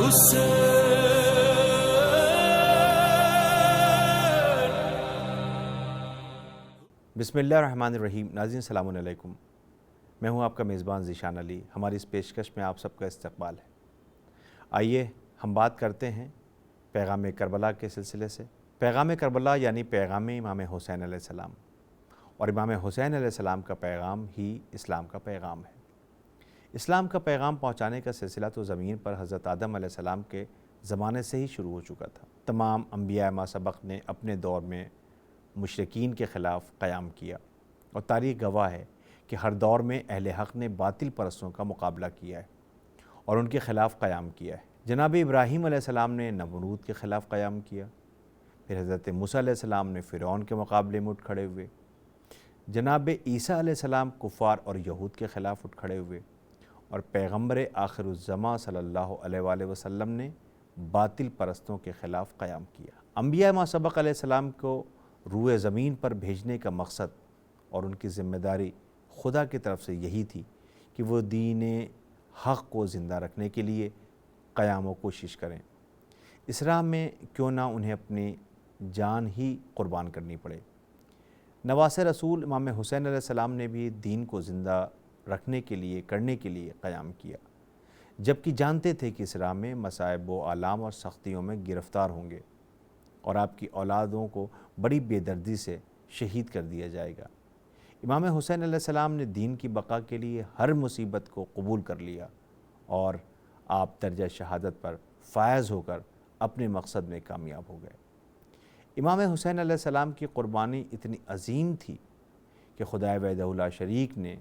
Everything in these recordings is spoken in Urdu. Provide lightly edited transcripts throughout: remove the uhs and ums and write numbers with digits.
بسم اللہ الرحمن الرحیم۔ ناظرین السلام علیکم، میں ہوں آپ کا میزبان ذیشان علی۔ ہماری اس پیشکش میں آپ سب کا استقبال ہے۔ آئیے ہم بات کرتے ہیں پیغام کربلا کے سلسلے سے۔ پیغام کربلا یعنی پیغام امام حسین علیہ السلام، اور امام حسین علیہ السلام کا پیغام ہی اسلام کا پیغام ہے۔ اسلام کا پیغام پہنچانے کا سلسلہ تو زمین پر حضرت آدم علیہ السلام کے زمانے سے ہی شروع ہو چکا تھا۔ تمام انبیاء ما سبق نے اپنے دور میں مشرکین کے خلاف قیام کیا، اور تاریخ گواہ ہے کہ ہر دور میں اہل حق نے باطل پرستوں کا مقابلہ کیا ہے اور ان کے خلاف قیام کیا ہے۔ جناب ابراہیم علیہ السلام نے نمرود کے خلاف قیام کیا، پھر حضرت موسیٰ علیہ السلام نے فرعون کے مقابلے میں اٹھ کھڑے ہوئے، جناب عیسیٰ علیہ السلام کفار اور یہود کے خلاف اٹھ کھڑے ہوئے، اور پیغمبر آخر الزماں صلی اللہ علیہ وآلہ وسلم نے باطل پرستوں کے خلاف قیام کیا۔ انبیاء ما سبق علیہ السلام کو روئے زمین پر بھیجنے کا مقصد اور ان کی ذمہ داری خدا کی طرف سے یہی تھی کہ وہ دین حق کو زندہ رکھنے کے لیے قیام و کوشش کریں، اس راہ میں کیوں نہ انہیں اپنی جان ہی قربان کرنی پڑے۔ نواسۂ رسول امام حسین علیہ السلام نے بھی دین کو زندہ رکھنے کے لیے کرنے کے لیے قیام کیا، جبکہ جانتے تھے کہ اس راہ میں مصائب و آلام اور سختیوں میں گرفتار ہوں گے، اور آپ کی اولادوں کو بڑی بے دردی سے شہید کر دیا جائے گا۔ امام حسین علیہ السلام نے دین کی بقا کے لیے ہر مصیبت کو قبول کر لیا، اور آپ درجہ شہادت پر فائز ہو کر اپنے مقصد میں کامیاب ہو گئے۔ امام حسین علیہ السلام کی قربانی اتنی عظیم تھی کہ خدائے وحدہ لا شریک نے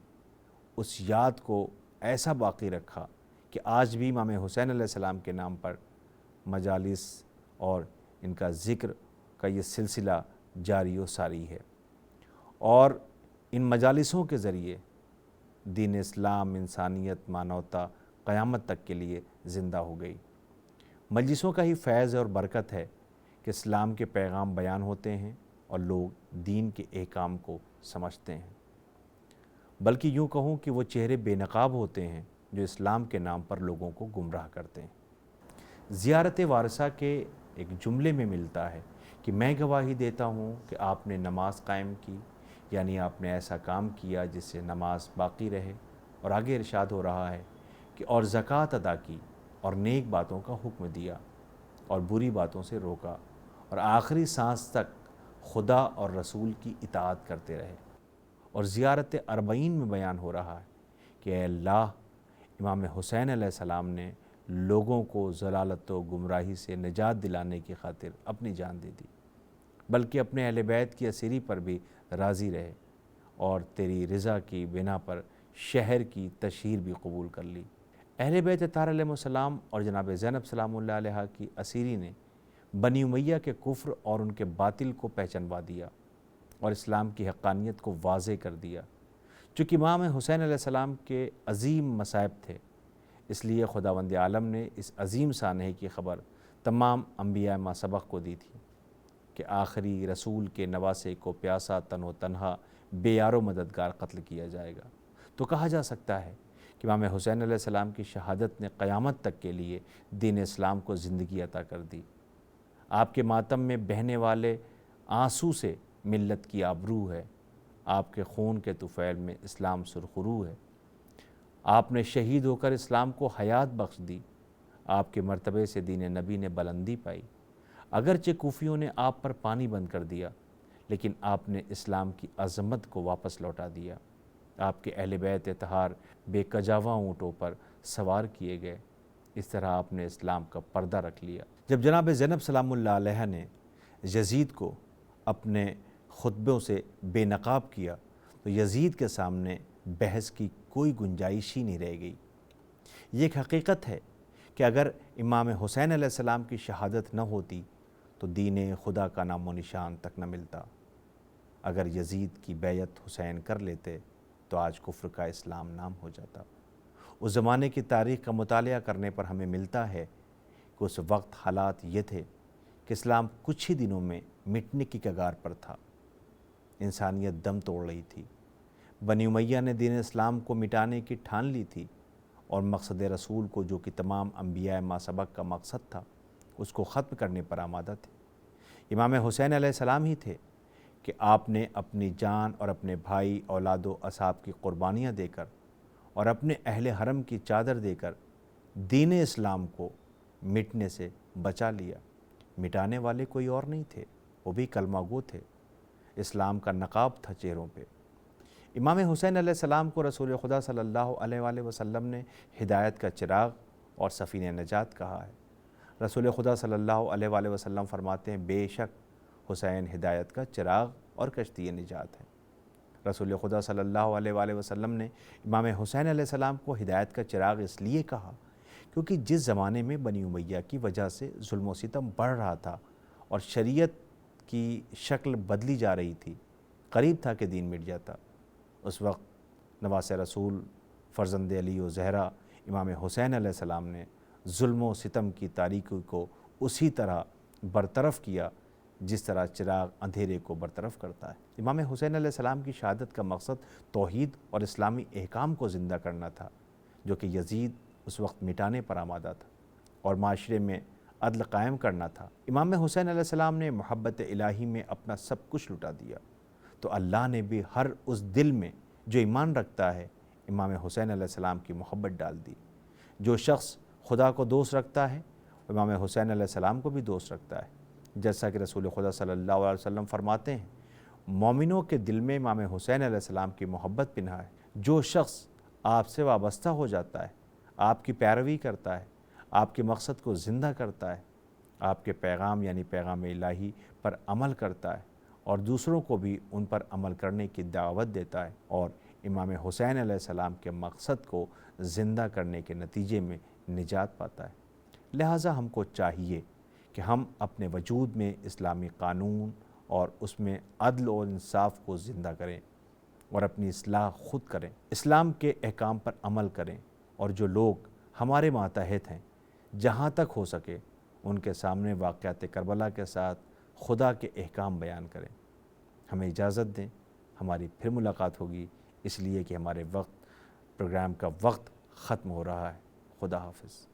اس یاد کو ایسا باقی رکھا کہ آج بھی امام حسین علیہ السلام کے نام پر مجالس اور ان کا ذکر کا یہ سلسلہ جاری و ساری ہے، اور ان مجالسوں کے ذریعے دین اسلام، انسانیت، مانوتا قیامت تک کے لیے زندہ ہو گئی۔ مجلسوں کا ہی فیض اور برکت ہے کہ اسلام کے پیغام بیان ہوتے ہیں اور لوگ دین کے احکام کو سمجھتے ہیں، بلکہ یوں کہوں کہ وہ چہرے بے نقاب ہوتے ہیں جو اسلام کے نام پر لوگوں کو گمراہ کرتے ہیں۔ زیارت وارثہ کے ایک جملے میں ملتا ہے کہ میں گواہی دیتا ہوں کہ آپ نے نماز قائم کی، یعنی آپ نے ایسا کام کیا جس سے نماز باقی رہے، اور آگے ارشاد ہو رہا ہے کہ اور زکوٰۃ ادا کی، اور نیک باتوں کا حکم دیا، اور بری باتوں سے روکا، اور آخری سانس تک خدا اور رسول کی اطاعت کرتے رہے۔ اور زیارت اربعین میں بیان ہو رہا ہے کہ اے اللہ، امام حسین علیہ السلام نے لوگوں کو ضلالت و گمراہی سے نجات دلانے کی خاطر اپنی جان دے دی، بلکہ اپنے اہل بیت کی اسیری پر بھی راضی رہے، اور تیری رضا کی بنا پر شہر کی تشہیر بھی قبول کر لی۔ اہل بیت اطہار علیہ السلام اور جناب زینب سلام اللہ علیہا کی اسیری نے بنی امیہ کے کفر اور ان کے باطل کو پہچنوا دیا، اور اسلام کی حقانیت کو واضح کر دیا۔ چونکہ امام حسین علیہ السلام کے عظیم مصائب تھے، اس لیے خداوند عالم نے اس عظیم سانحے کی خبر تمام انبیاء ما سبق کو دی تھی کہ آخری رسول کے نواسے کو پیاسا تن و تنہا بے یار و مددگار قتل کیا جائے گا۔ تو کہا جا سکتا ہے کہ امام حسین علیہ السلام کی شہادت نے قیامت تک کے لیے دین اسلام کو زندگی عطا کر دی۔ آپ کے ماتم میں بہنے والے آنسو سے ملت کی آبرو ہے، آپ کے خون کے طفیل میں اسلام سرخرو ہے۔ آپ نے شہید ہو کر اسلام کو حیات بخش دی، آپ کے مرتبے سے دین نبی نے بلندی پائی۔ اگرچہ کوفیوں نے آپ پر پانی بند کر دیا، لیکن آپ نے اسلام کی عظمت کو واپس لوٹا دیا۔ آپ کے اہل بیت اطہار بے کجاواں اونٹوں پر سوار کیے گئے، اس طرح آپ نے اسلام کا پردہ رکھ لیا۔ جب جناب زینب سلام اللہ علیہ نے یزید کو اپنے خطبوں سے بے نقاب کیا تو یزید کے سامنے بحث کی کوئی گنجائش ہی نہیں رہ گئی۔ یہ ایک حقیقت ہے کہ اگر امام حسین علیہ السلام کی شہادت نہ ہوتی تو دین خدا کا نام و نشان تک نہ ملتا۔ اگر یزید کی بیعت حسین کر لیتے تو آج کفر کا اسلام نام ہو جاتا۔ اس زمانے کی تاریخ کا مطالعہ کرنے پر ہمیں ملتا ہے کہ اس وقت حالات یہ تھے کہ اسلام کچھ ہی دنوں میں مٹنے کی کگار پر تھا۔ انسانیت دم توڑ رہی تھی۔ بنی امیہ نے دین اسلام کو مٹانے کی ٹھان لی تھی، اور مقصد رسول کو جو کہ تمام انبیاء ما سبق کا مقصد تھا اس کو ختم کرنے پر آمادہ تھے۔ امام حسین علیہ السلام ہی تھے کہ آپ نے اپنی جان اور اپنے بھائی، اولاد و اصحاب کی قربانیاں دے کر اور اپنے اہل حرم کی چادر دے کر دین اسلام کو مٹنے سے بچا لیا۔ مٹانے والے کوئی اور نہیں تھے، وہ بھی کلمہ گو تھے، اسلام کا نقاب تھا چہروں پہ۔ امام حسین علیہ السلام کو رسول خدا صلی اللہ علیہ وآلہ وسلم نے ہدایت کا چراغ اور سفینہ نجات کہا ہے۔ رسول خدا صلی اللہ علیہ وآلہ وسلم فرماتے ہیں بے شک حسین ہدایت کا چراغ اور کشتی نجات ہے۔ رسول خدا صلی اللہ علیہ وآلہ وسلم نے امام حسین علیہ السلام کو ہدایت کا چراغ اس لیے کہا کیونکہ جس زمانے میں بنی امیہ کی وجہ سے ظلم و ستم بڑھ رہا تھا اور شریعت کی شکل بدلی جا رہی تھی، قریب تھا کہ دین مٹ جاتا، اس وقت نواس رسول فرزند علی و زہرا امام حسین علیہ السلام نے ظلم و ستم کی تاریکی کو اسی طرح برطرف کیا جس طرح چراغ اندھیرے کو برطرف کرتا ہے۔ امام حسین علیہ السلام کی شہادت کا مقصد توحید اور اسلامی احکام کو زندہ کرنا تھا جو کہ یزید اس وقت مٹانے پر آمادہ تھا، اور معاشرے میں عدل قائم کرنا تھا۔ امام حسین علیہ السلام نے محبت الہی میں اپنا سب کچھ لٹا دیا، تو اللہ نے بھی ہر اس دل میں جو ایمان رکھتا ہے امام حسین علیہ السلام کی محبت ڈال دی۔ جو شخص خدا کو دوست رکھتا ہے امام حسین علیہ السلام کو بھی دوست رکھتا ہے، جیسا کہ رسول خدا صلی اللہ علیہ وسلم فرماتے ہیں مومنوں کے دل میں امام حسین علیہ السلام کی محبت پنہا ہے۔ جو شخص آپ سے وابستہ ہو جاتا ہے، آپ کی پیروی کرتا ہے، آپ کے مقصد کو زندہ کرتا ہے، آپ کے پیغام یعنی پیغام الہی پر عمل کرتا ہے اور دوسروں کو بھی ان پر عمل کرنے کی دعوت دیتا ہے اور امام حسین علیہ السلام کے مقصد کو زندہ کرنے کے نتیجے میں نجات پاتا ہے۔ لہٰذا ہم کو چاہیے کہ ہم اپنے وجود میں اسلامی قانون اور اس میں عدل و انصاف کو زندہ کریں اور اپنی اصلاح خود کریں، اسلام کے احکام پر عمل کریں، اور جو لوگ ہمارے ماتحت ہیں جہاں تک ہو سکے ان کے سامنے واقعات کربلا کے ساتھ خدا کے احکام بیان کریں۔ ہمیں اجازت دیں، ہماری پھر ملاقات ہوگی، اس لیے کہ ہمارے پروگرام کا وقت ختم ہو رہا ہے۔ خدا حافظ۔